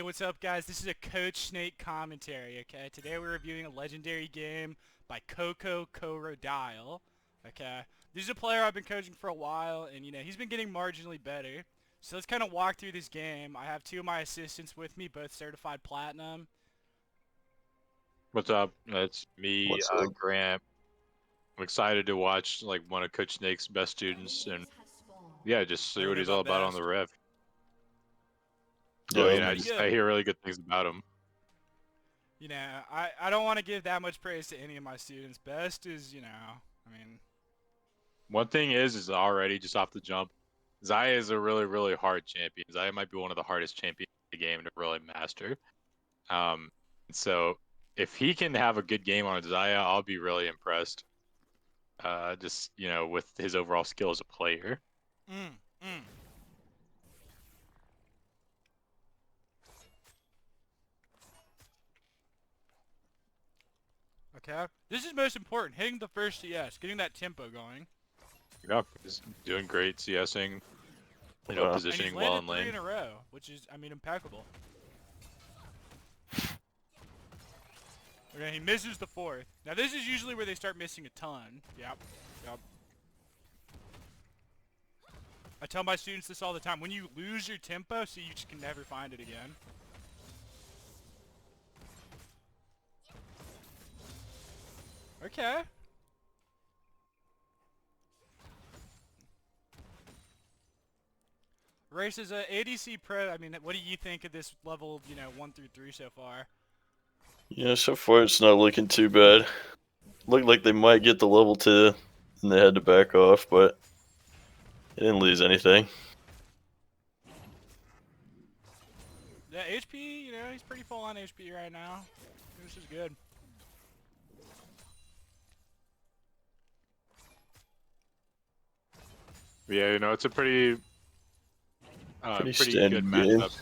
what's up, guys? This is a Coach Snake commentary, okay? Today we're reviewing a legendary game by Coco Corrodile, okay? This is a player I've been coaching for a while, and, he's been getting marginally better. So let's kind of walk through this game. I have two of my assistants with me, both certified platinum. What's up? It's me, What's up? Grant. I'm excited to watch one of Coach Snake's best students, and yeah, just see I don't what know he's all about about on the best. Rev. Yeah, Oh He's yeah, pretty good. I hear really good things about him. I don't want to give that much praise to any of my students. Best is, One thing is already just off the jump, Xayah is a really hard champion. Xayah might be one of the hardest champions in the game to really master. So if he can have a good game on Xayah, I'll be really impressed. Just with his overall skill as a player. Okay? This is most important, hitting the first CS, getting that tempo going. Yeah, he's doing great CSing. Wow. And Positioning he's well landed in 3 lane. in a row, which is, impeccable. Okay, he misses the 4th. Now this is usually where they start missing a ton. Yep. I tell my students this all the time. When you lose your tempo, so you just can never find it again. Okay. Race is a ADC pro. What do you think of this level, 1 through 3 so far? Yeah, so far it's not looking too bad. Looked like they might get the level 2, and they had to back off, but they didn't lose anything. Yeah, HP, he's pretty full on HP right now. This is good. Yeah, it's a pretty Pretty good standard game. matchup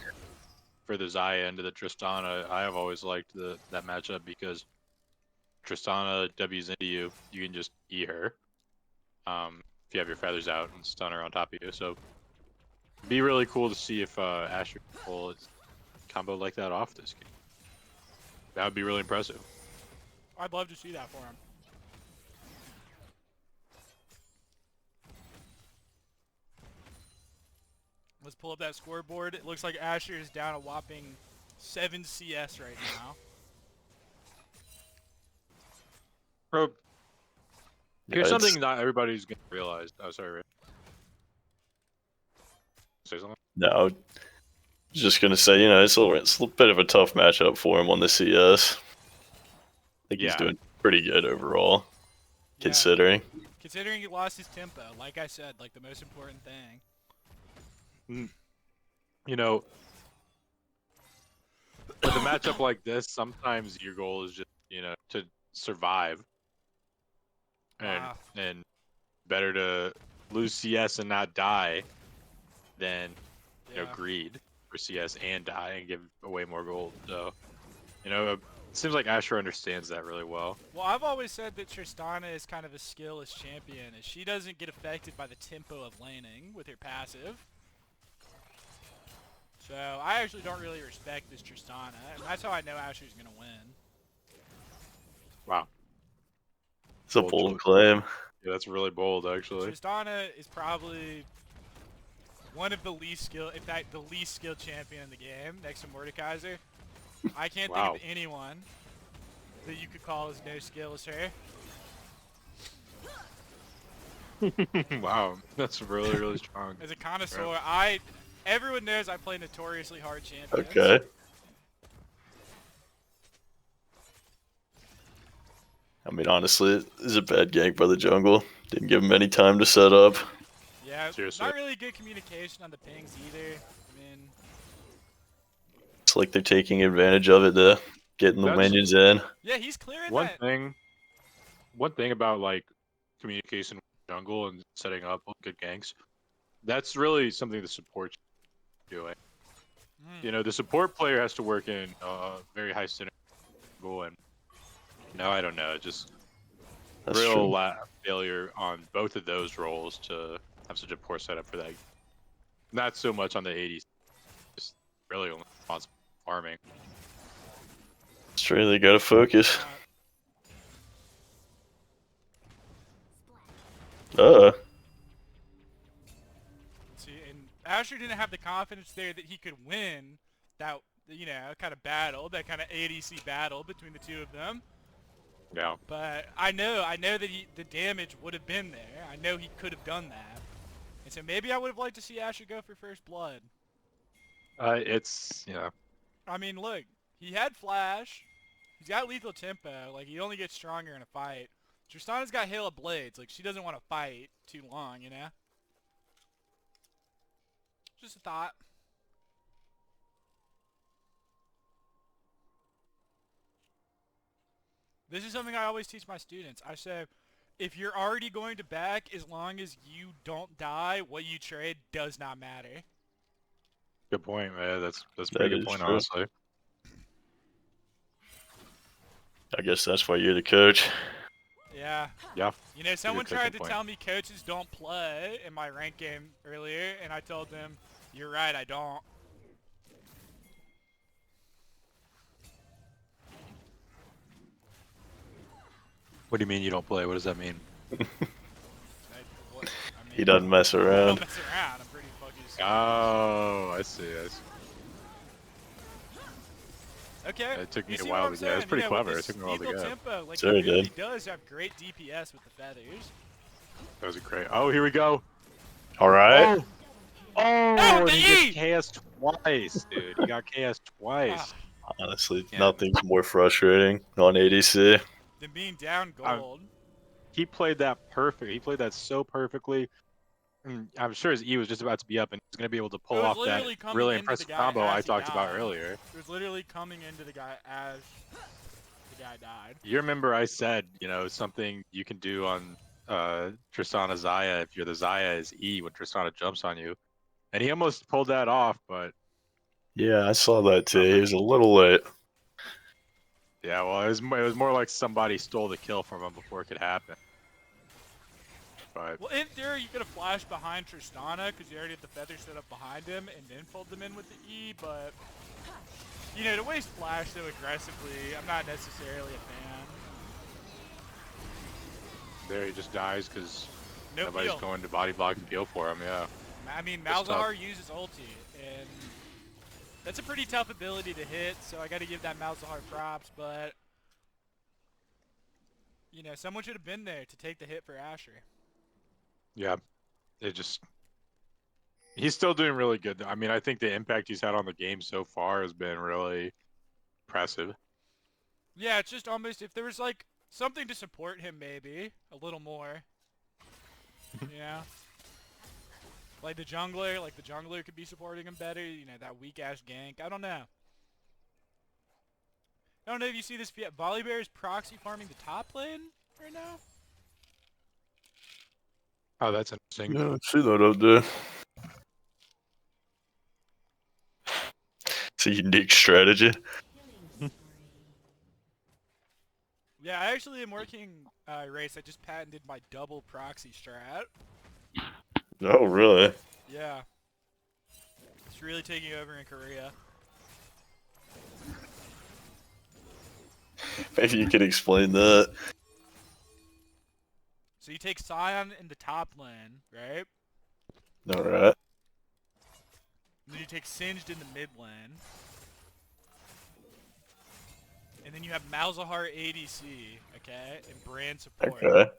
for the Xayah into the Tristana. I have always liked that matchup because Tristana W's into you, you can just E her. If you have your feathers out and stun her on top of you. So it'd be really cool to see if Asher can pull a combo like that off this game. That would be really impressive. I'd love to see that for him. Let's pull up that scoreboard. It looks like Asher is down a whopping 7 CS right now. Bro, here's Yeah, something not everybody's gonna realize. Oh, sorry, Ray. Say something? No, I was just gonna say, it's a bit of a tough matchup for him on the CS. I think he's doing pretty good overall, considering. Considering he lost his tempo, like I said, the most important thing. With a matchup like this, sometimes your goal is just, to survive. And better to lose CS and not die than, greed for CS and die and give away more gold. So, it seems like Asher understands that really well. Well, I've always said that Tristana is kind of a skillless champion, as she doesn't get affected by the tempo of laning with her passive. So, I actually don't really respect this Tristana, and that's how I know Asher's going to win. Wow. It's a bold claim. Yeah, that's really bold, actually. Tristana is probably one of the least skilled, in fact, the least skilled champion in the game, next to Mordekaiser. I can't think of anyone that you could call as no skill as her. Wow, that's really strong. As a connoisseur, everyone knows I play notoriously hard champions. Okay. Honestly, it is a bad gank by the jungle. Didn't give him any time to set up. Yeah, seriously. Not really good communication on the pings either. It's like they're taking advantage of it to getting the minions in. Yeah, he's clearing one thing about communication with the jungle and setting up good ganks, that's really something the support should be doing. The support player has to work in very high synergy and I don't know, just That's real true. failure on both of those roles to have such a poor setup for that. Not so much on the 80s, just really only responsible farming. It's true, they gotta focus. See, and Asher didn't have the confidence there that he could win that, you know, kind of battle, that kind of ADC battle between the two of them. Yeah. But I know that the damage would have been there. I know he could have done that. And so maybe I would have liked to see Asher go for first blood. It's, yeah. I mean, look, he had flash. He's got lethal tempo. Like, he only gets stronger in a fight. Tristana's got Hail of Blades. Like, she doesn't want to fight too long, you know? Just a thought. This is something I always teach my students. I say, if you're already going to back, as long as you don't die, what you trade does not matter. Good point, man. That's a That pretty good is point, true. honestly. I guess that's why you're the coach. Yeah. Yeah. You know, someone coaching tried to point. tell me coaches don't play in my rank game earlier, and I told them, you're right, I don't. What do you mean you don't play? What does that mean? He doesn't mess I don't around. mess around. I'm pretty fucking serious. Oh, I see. Okay. It took me You a see while what to I'm get. It's saying? pretty You know, with clever. It this took me a while to lethal get. tempo, like, Sure he it really did. does have great DPS with the feathers. That was great. Oh, here we go. Alright. Oh, the and E! he gets KS twice, dude. He got KS twice. Honestly, Yeah. nothing's more frustrating on ADC. Than being down gold. He played that perfect. He played that so perfectly. I'm sure his E was just about to be up, and he's going to be able to pull It was off that literally coming really into impressive the guy combo I as he talked about died. earlier. It was literally coming into the guy as the guy died. You remember I said, you know, something you can do on Tristana Xayah if you're the Xayah is E when Tristana jumps on you. And he almost pulled that off, but Yeah, I saw that too. He was a little late. yeah, well, it was more like somebody stole the kill from him before it could happen. But Well, in theory, you could have flashed behind Tristana because you already had the feather set up behind him and then pulled them in with the E, but, you know, to waste flash so aggressively, I'm not necessarily a fan. there he just dies because No nobody's peel. going to body block and peel for him, yeah. I mean, That's tough. Malzahar uses ulti, and that's a pretty tough ability to hit, so I got to give that Malzahar props, but, you know, someone should have been there to take the hit for Asher. Yeah, he's still doing really good. I mean, I think the impact he's had on the game so far has been really impressive. Yeah, it's just almost, if there was, like, something to support him, maybe, a little more, you know? Like the jungler could be supporting him better, you know, that weak-ass gank, I don't know. I don't know if you see this, Volibear is proxy farming the top lane right now? Oh, that's interesting. Yeah, I see that up there. It's a unique strategy. Yeah, I actually am working race. I just patented my double proxy strat. Oh, really? Yeah. It's really taking over in Korea. Maybe you could explain that. So you take Scion in the top lane, right? Alright. And then you take Singed in the mid lane. And then you have Malzahar ADC, okay? And Brand support. Okay.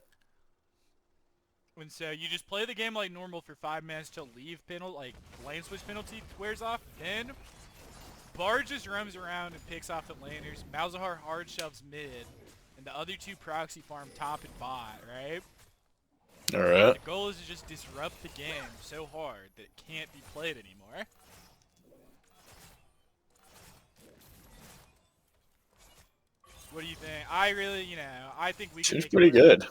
And so you just play the game like normal for 5 minutes till leave penalty, like lane switch penalty wears off. Then Bard just roams around and picks off the laners. Malzahar hard shoves mid, and the other two proxy farm top and bot, right? Alright. The goal is to just disrupt the game so hard that it can't be played anymore. What do you think? I really, you know, I think we can Seems make pretty it work. good.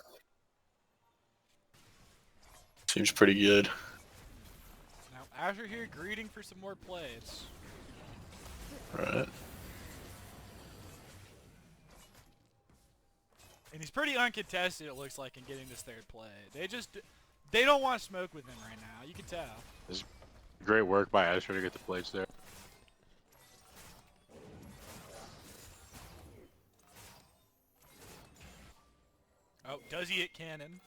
Seems pretty good. Now, Azure here greeting for some more plays. Alright. And he's pretty uncontested, it looks like, in getting this third play. They don't want to smoke with him right now. You can tell. Great work by Asher to get the plates there. Oh, does he hit cannon?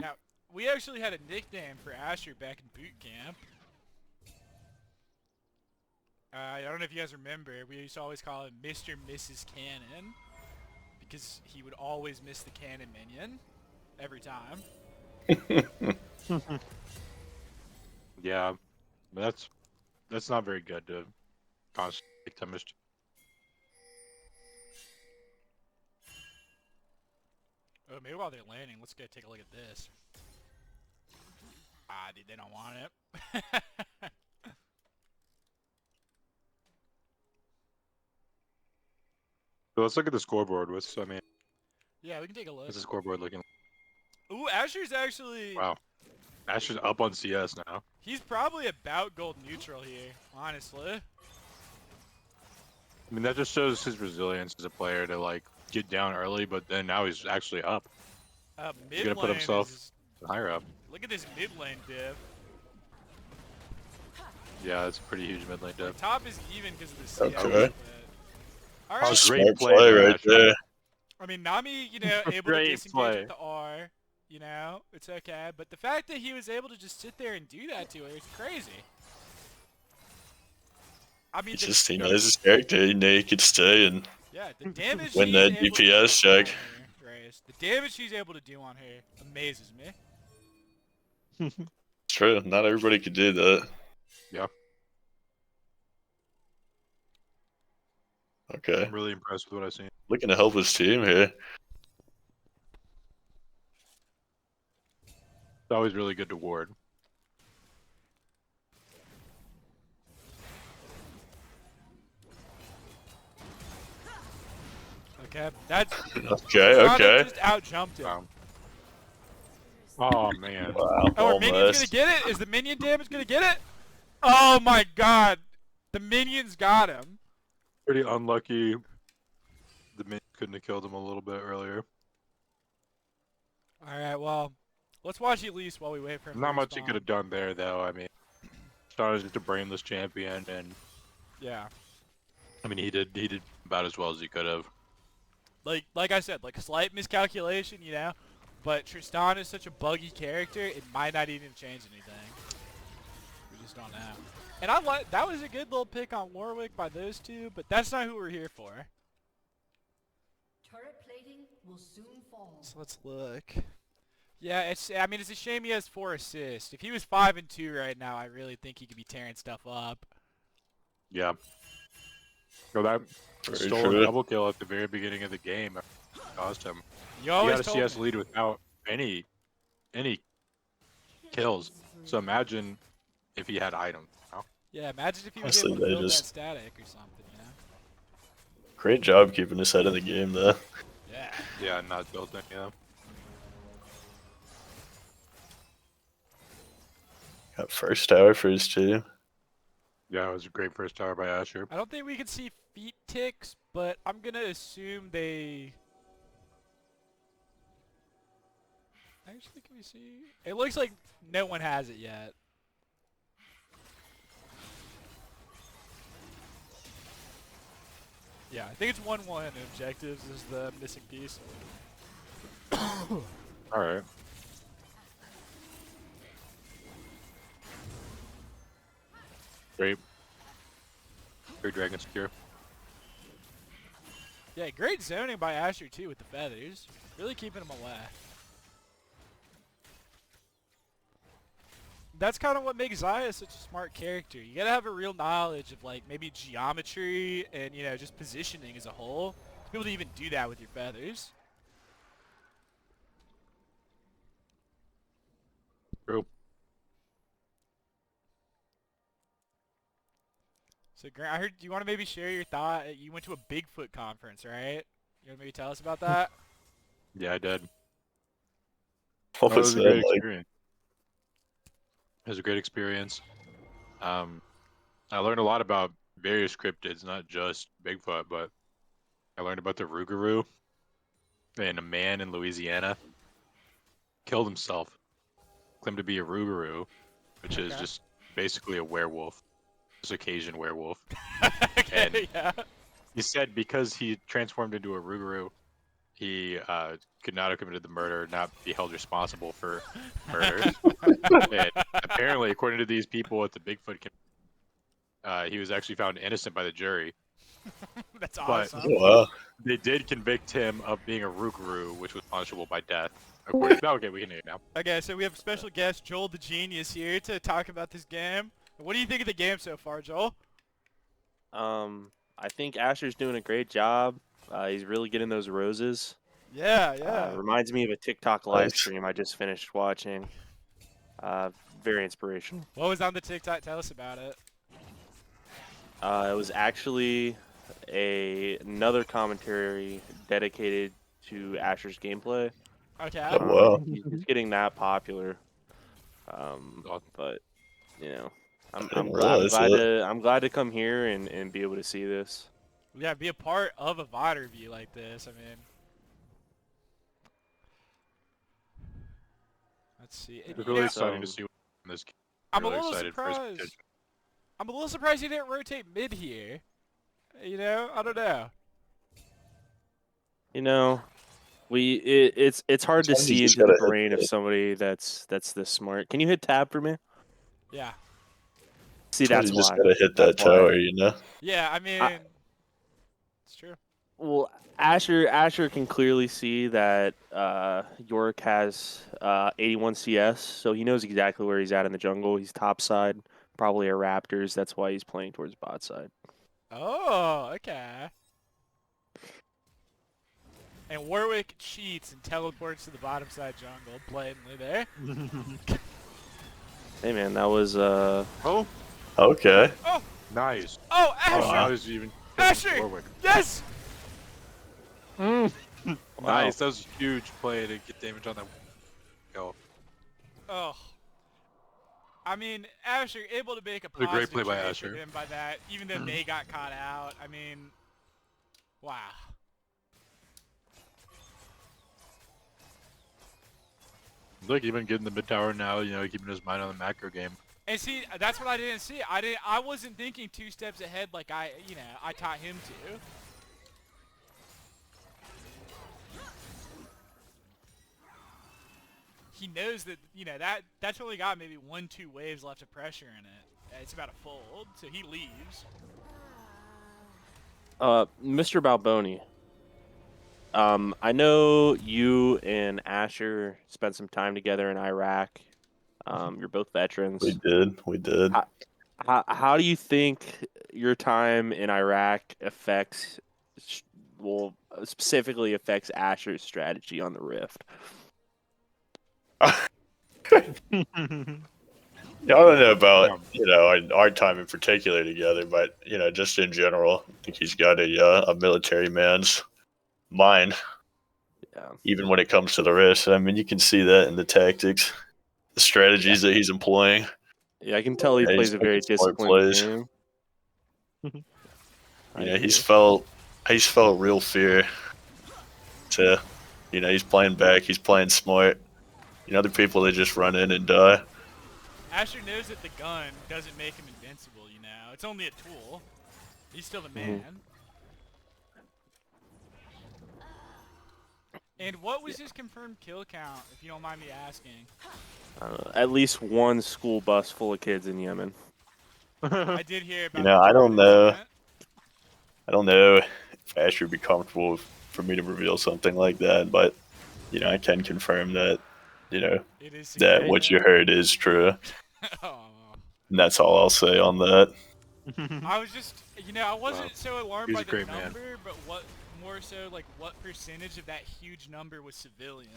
Now, we actually had a nickname for Asher back in boot camp. I don't know if you guys remember, we used to always call him Mr. Mrs. Cannon. Because he would always miss the cannon minion. Every time. Yeah, but that's not very good to constantly take them. Oh, maybe while they're landing, let's go take a look at this. Ah, dude, they don't want it. So let's look at the scoreboard. Yeah, we can take a look. What's the scoreboard looking like? Ooh, Asher's actually... Wow. Asher's up on CS now. He's probably about gold neutral here, honestly. I mean, that just shows his resilience as a player to, like, get down early, but then now he's actually up. He's Mid gonna put lane himself is... higher up. Look at this mid lane div. Yeah, that's a pretty huge mid lane The div. top is even because of the CS. Okay. All Oh, right. great Smart play play by right Asher. there. I mean, Nami, you know, able to Great disengage play. with the R. You know, it's okay. But the fact that he was able to just sit there and do that to her is crazy. I mean, He knows his character. He could stay and yeah, the damage win she's that able to DPS do on check. her, Reyes, the damage she's able to do on her amazes me. It's true. Not everybody could do that. Yeah. Okay. I'm really impressed with what I've seen. Looking to help his team here. It's always really good to ward. Okay, that's Okay, Toronto okay. just out jumped him. Oh, man. Wow, Oh, are minions almost. gonna get it? Is the minion damage gonna get it? Oh my god, the minions got him. Pretty unlucky. The minion couldn't have killed him a little bit earlier. All right, well, let's watch at least while we wait for him. Not to much he respawn. could have done there, though. I mean, Star's just a brainless champion, and Yeah. I mean, he did about as well as he could have. Like I said, like a slight miscalculation, you know. But Tristan is such a buggy character, it might not even change anything. We just don't know. And I like that was a good little pick on Warwick by those two, but that's not who we're here for. Turret plating will soon fall. So let's look. Yeah, I mean it's a shame he has 4 assists. If he was 5 and 2 right now, I really think he could be tearing stuff up. Yeah. So that Very stole true. a double kill at the very beginning of the game. Cost him. You He always had a told CS me. lead without any kills. So imagine if he had items. You know? Yeah, imagine if he was Honestly, able to they build that just- static or something, you know? Great job keeping his head in the game, though. Yeah. Yeah, not built any of them. Got first tower for his team. Yeah, it was a great first tower by Asher. I don't think we can see feet ticks, but I'm gonna assume they... Actually, can we see? It looks like no one has it yet. Yeah, I think it's 1-1 and objectives is the missing piece. Alright. Great. Great Dragon Spear. Yeah, great zoning by Asher too with the feathers. Really keeping him away. That's kind of what makes Xayah such a smart character. You gotta have a real knowledge of like maybe geometry and you know just positioning as a whole to be able to even do that with your feathers. True. So Grant, I heard you want to maybe share your thought. You went to a Bigfoot conference, right? You want to maybe tell us about that? Yeah, I did. What That was was a that great like? experience. It was a great experience. I learned a lot about various cryptids, not just Bigfoot, but I learned about the Rougarou. And a man in Louisiana killed himself, claimed to be a Rougarou, which is Okay. just basically a werewolf, just a Cajun werewolf. Okay, And- yeah. He said because he transformed into a Rougarou, he could not have committed the murder, not be held responsible for murder. And apparently, according to these people at the Bigfoot, he was actually found innocent by the jury. That's But awesome. Wow. they did convict him of being a Rookaroo, which was punishable by death. According to, okay, we can hear it now. Okay, so we have special guest Joel the Genius here to talk about this game. What do you think of the game so far, Joel? I think Asher's doing a great job. He's really getting those roses. Yeah. Reminds me of a TikTok live Nice. stream I just finished watching. Very inspirational. What was on the TikTok? Tell us about it. It was actually another commentary dedicated to Asher's gameplay. Okay. Oh, wow. He's getting that popular. But you know, I'm glad to come here and be able to see this. Yeah, be a part of a VOD review like this. I mean, let's see. It's really exciting to see what this game. I'm really a little excited for his surprised. potential. I'm a little surprised he didn't rotate mid here. You know, I don't know. You know, it's hard to Sometimes you see just into the gotta hit brain of it. somebody that's this smart. Can you hit tab for me? Yeah. See, that's you just why. gotta hit that That's why. tower, you know. Yeah, I mean, it's true. Well, Asher can clearly see that York has 81 CS, so he knows exactly where he's at in the jungle. He's top side, probably a Raptors. That's why he's playing towards bot side. Oh, okay. And Warwick cheats and teleports to the bottom side jungle, blatantly there. Hey man, that was Oh, Okay. Oh, nice. oh, Oh, Asher! I was even Asher! Warwick. Yes! Nice. That was a huge play to get damage on that. Go. Oh. I mean, Asher able to make a What a great positive play by trade Asher. for them by that, even though they got caught out. I mean, wow. Look, even getting the mid tower now, you know, keeping his mind on the macro game. And see, that's what I didn't see. I wasn't thinking 2 steps ahead like I taught him to. He knows that, that's only got maybe 1-2 waves left of pressure in it. It's about a fold, so he leaves. Mr. Balboni. I know you and Asher spent some time together in Iraq. You're both veterans. We did. How do you think your time in Iraq specifically affects Asher's strategy on the Rift? Yeah, I don't know about our time in particular together, but just in general, I think he's got a military man's mind. Yeah. Even when it comes to the risk, I mean, you can see that in the tactics, the strategies that he's employing. Yeah, I can tell he Yeah, plays he's a very making smart disciplined plays. game. He's felt real fear. He's playing back. He's playing smart. Other people, they just run in and die. Asher knows that the gun doesn't make him invincible, It's only a tool. He's still the man. And what was his confirmed kill count, if you don't mind me asking? At least one school bus full of kids in Yemen. I did hear about I don't know. incident. I don't know if Asher would be comfortable for me to reveal something like that, but I can confirm that It is that what you heard is true. Oh. And that's all I'll say on that. I was just, I wasn't so alarmed He's by a the great man. number, but more so what percentage of that huge number was civilian?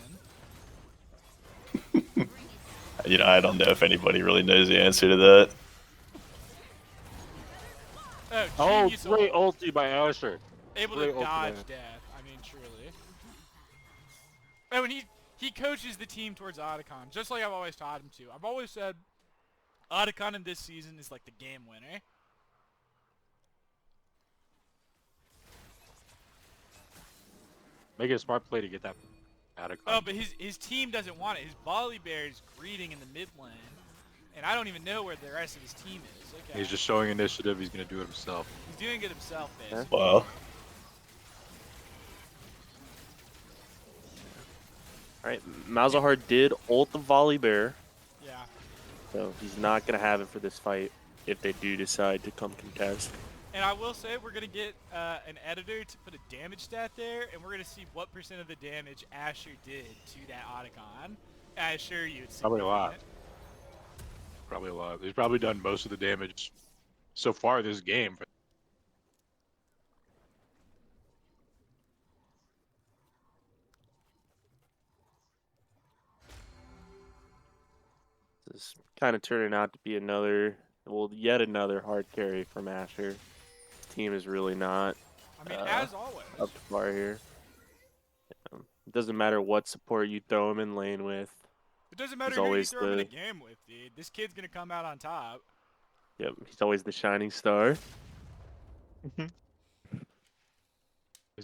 I don't know if anybody really knows the answer to that. Oh, Genius great ult. ulti by Asher. Able great to ult dodge there. death. I mean, truly. Oh, and he coaches the team towards Otacon, just like I've always taught him to. I've always said Otacon in this season is like the game winner. Make a smart play to get that out of Oh, but his team doesn't want it. His volley bear is greeting in the mid lane, and I don't even know where the rest of his team is. Okay. He's just showing initiative. He's gonna do it himself. He's doing it himself, basically. Wow. Alright, Malzahar did ult the volley bear, Yeah. so he's not going to have it for this fight if they do decide to come contest. And I will say we're going to get an editor to put a damage stat there, and we're going to see what % of the damage Asher did to that Otacon. I assure you it's Probably a lot. significant. Probably a lot. He's probably done most of the damage so far this game. This is kind of turning out to be yet another hard carry from Asher. His team is really not I mean, as always. up to par here. It doesn't matter what support you throw him in lane with. It doesn't matter He's who you always throw him in a the- game with, dude. This kid's going to come out on top. Yep, he's always the shining star. He's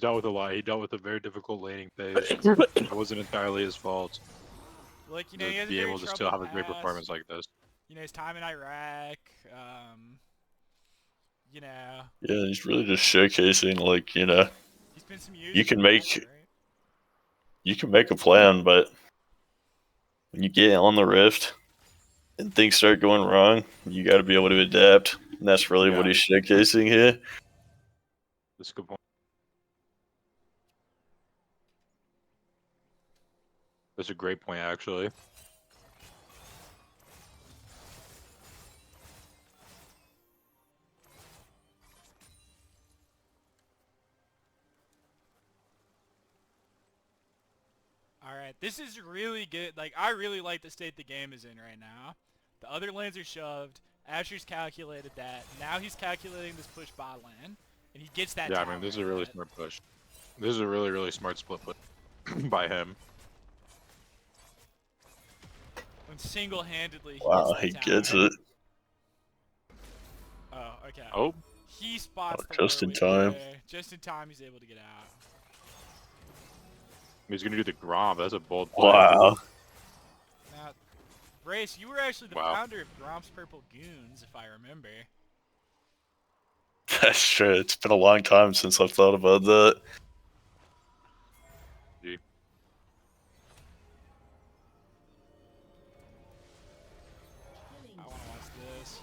dealt with a lot. He dealt with a very difficult laning phase. It wasn't entirely his fault. Like, you know, he To has a be very able to still have troubled a great past. performance like this. You know, his time in Iraq. You know, Yeah, he's really just showcasing, like, you know, he's been some years. You in can the make- market, right? you can make a plan, but when you get on the rift and things start going wrong, you got to be able to adapt. And that's really what Yeah. he's showcasing here. That's a good point. That's a great point, actually. All right, this is really good. Like, I really like the state the game is in right now. The other lanes are shoved. Asher's calculated that. Now he's calculating this push bot lane, and he gets that. Yeah, I tower mean, this is a really out. smart push. This is a really, really smart split push by him. When single-handedly. Wow, hits he the gets tower. it. Oh, okay. Oh, He spots Oh, the just in Warwick time. there. Just in time, he's able to get out. he's gonna do the Grom. That's a bold play. Wow. Now, Brace, you were actually the Wow. founder of Gromp's Purple Goons, if I remember. That's true. It's been a long time since I've thought about that. Gee. I want to watch this.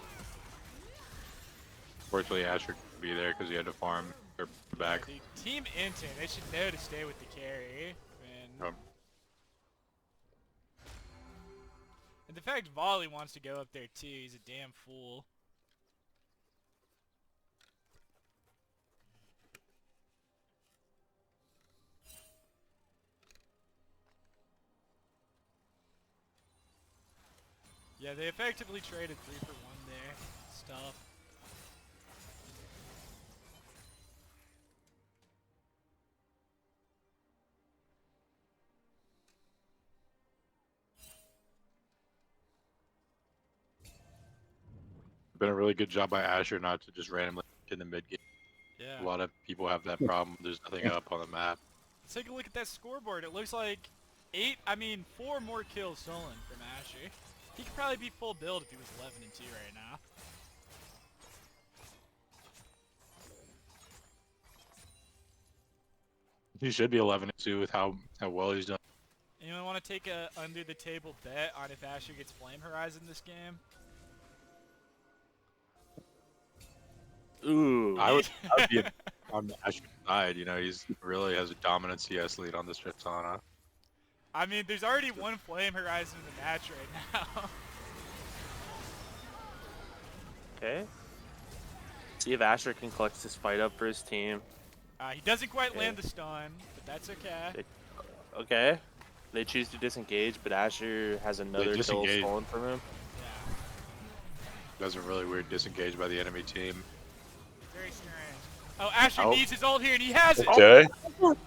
Fortunately, Asher couldn't be there because he had to farm or back. Dude, Team Inton, they should know to stay with the carry. Um, And the fact Volley wants to go up there too, he's a damn fool. Yeah, they effectively traded 3 for 1 there. Stuff. been a really good job by Asher not to just randomly in the mid game. Yeah. A lot of people have that problem. There's nothing up on the map. Let's take a look at that scoreboard. It looks like 4 more kills stolen from Asher. He could probably be full build if he was 11 and 2 right now. He should be 11 and 2 with how well he's done. Anyone want to take a under the table bet on if Asher gets Flame Horizon this game? Ooh. I'd be on Asher's side. You know, he's really has a dominant CS lead on this Tristana. I mean, there's already 1 Flame Horizon in the match right now. Okay. See if Asher can clutch this fight up for his team. He doesn't quite Okay. land the stun, but that's okay. Okay. They choose to disengage, but Asher has another kill disengage. stolen from him. Yeah, That's a really weird disengage by the enemy team. very strange. Oh, Asher Oh. needs his ult here, and he has it! Okay.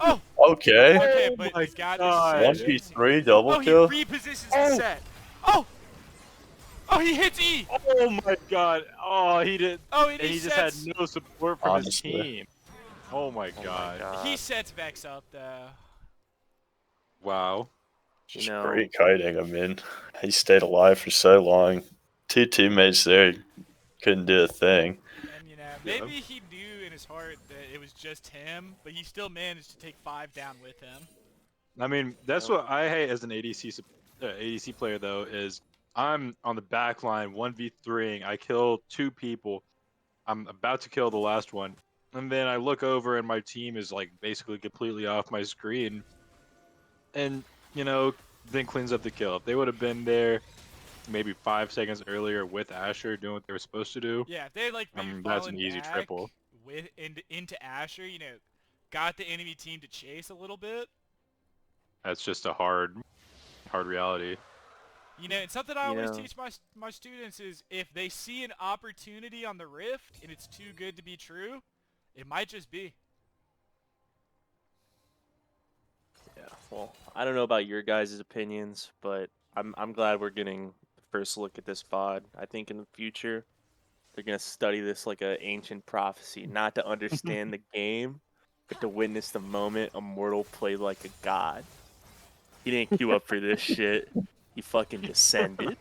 Oh! Okay. Okay, but my he's got God. this set. 1v3 double Oh, he kill. repositions the set. Oh! Oh, he hits E! Oh my god. Oh, he did. Oh, and And he he just had sets... no support from his Honestly. team. Oh my god. He sets Vex up, though. Wow. Just know- great kiting. I mean, he stayed alive for so long. 2 teammates there couldn't do a thing. And, you know, maybe he knew in his heart that it was just him, but he still managed to take 5 down with him. I mean, that's what I hate as an ADC player though. Is I'm on the back line 1v3ing. I kill 2 people. I'm about to kill the last one, and then I look over and my team is like basically completely off my screen, and then cleans up the kill. If they would have been there maybe 5 seconds earlier with Asher doing what they were supposed to do, Yeah, if they like maybe that's an fallen easy back triple. into Asher, got the enemy team to chase a little bit. That's just a hard reality. And something I always Yeah. teach my students is if they see an opportunity on the rift and it's too good to be true, it might just be. Yeah. Well, I don't know about your guys' opinions, but I'm glad we're getting the first look at this VOD. I think in the future they're gonna study this like an ancient prophecy, not to understand the game, but to witness the moment a mortal played like a god. He didn't queue up for this shit. He fucking descended.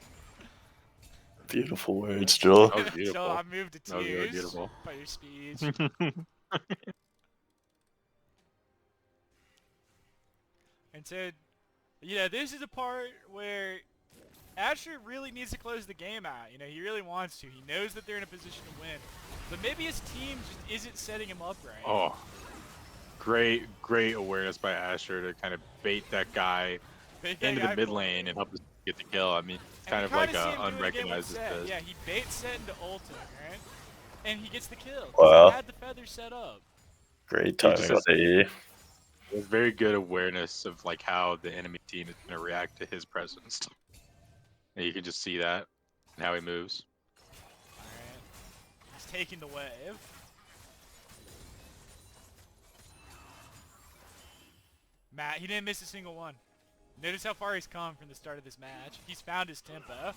Beautiful words, Joel. That was beautiful. So I moved to That was really tears beautiful. by your speech. And so, this is a part where Asher really needs to close the game out. He really wants to. He knows that they're in a position to win. But maybe his team just isn't setting him up right. Oh, great awareness by Asher to kind of bait that guy Bait that into guy the mid forward. lane and help us get the kill. I mean, it's And kind we of like kinda see a him doing it again with unrecognized Set. assist. Yeah, he baits Set into ulting, right? And he gets the kill. 'Cause Wow. he had the feather set up. Great He just timing on has- the E. It was very good awareness of like how the enemy team is going to react to his presence. And you can just see that and how he moves. Alright. He's taking the wave. Matt, he didn't miss a single one. Notice how far he's come from the start of this match. He's found his tempo.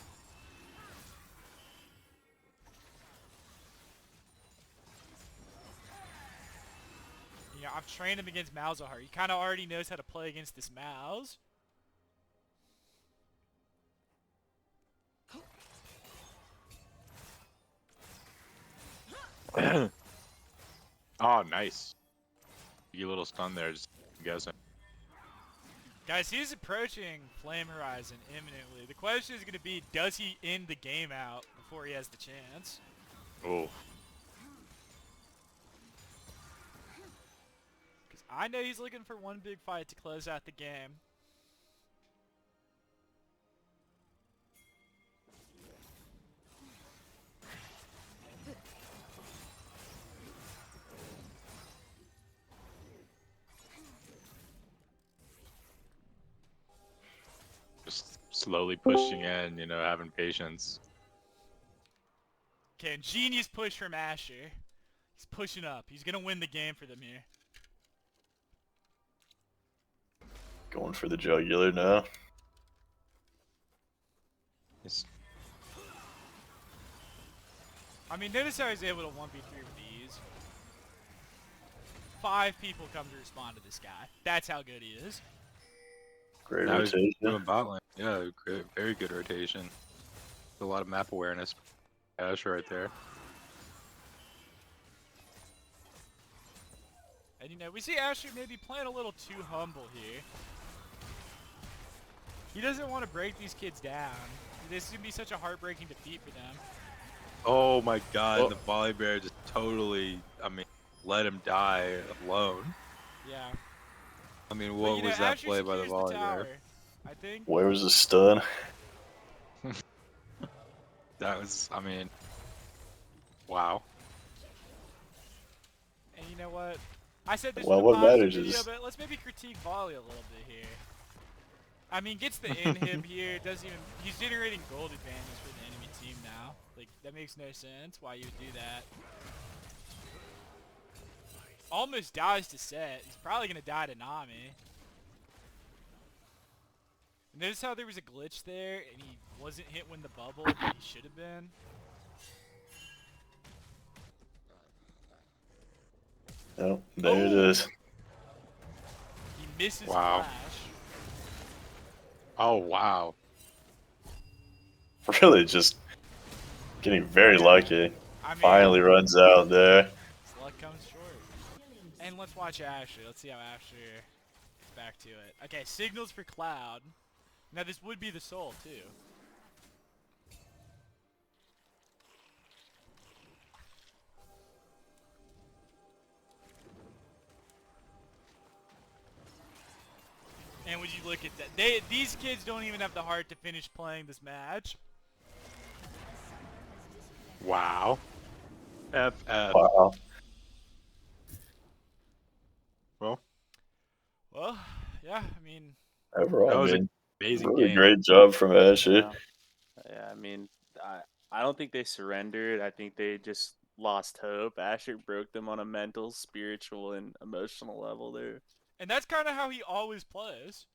I've trained him against Malzahar. He kind of already knows how to play against this Mouse. Oh, nice. You little stun there, just guessing. Guys, he's approaching Flame Horizon imminently. The question is going to be, does he end the game out before he has the chance? Oh. Because I know he's looking for one big fight to close out the game. Just slowly pushing in, having patience. Okay, ingenious push from Asher. He's pushing up. He's going to win the game for them here. Going for the jugular now. I mean, notice how he's able to 1v3 with ease. 5 people come to respond to this guy. That's how good he is. Great Now he's rotation. doing bot lane. Yeah, great, very good rotation. A lot of map awareness. Asher right there. And we see Asher maybe playing a little too humble here. He doesn't want to break these kids down. This is going to be such a heartbreaking defeat for them. Oh my god, Well- the volley bear just totally, let him die alone. Yeah. I mean, But, what was that Asher play by the secures volley tower, bear? I think. Where was the stun? That was, wow. And you know what? I said this Well, was what a positive matters video, is- but let's maybe critique volley a little bit here. I mean, gets the inhib here. He's generating gold advantage for the enemy team now. Like, that makes no sense why you would do that. Almost dies to Set. He's probably going to die to Nami. Notice how there was a glitch there, and he wasn't hit when the bubble, but he should have been. Oh, there it Oh. is. He misses Wow. Flash. Oh, wow. Really just getting very lucky. I mean, Finally runs out there. his luck comes short. And let's watch Asher. Let's see how Asher back to it. Okay, signals for Cloud. Now this would be the soul too. And would you look at that? These kids don't even have the heart to finish playing this match. Wow. FF. Wow. Well, Well, yeah, I mean, Overall, that I was an mean, amazing really game. great job from Asher. Yeah. Yeah, I mean, I don't think they surrendered. I think they just lost hope. Asher broke them on a mental, spiritual, and emotional level there. and that's kind of how he always plays.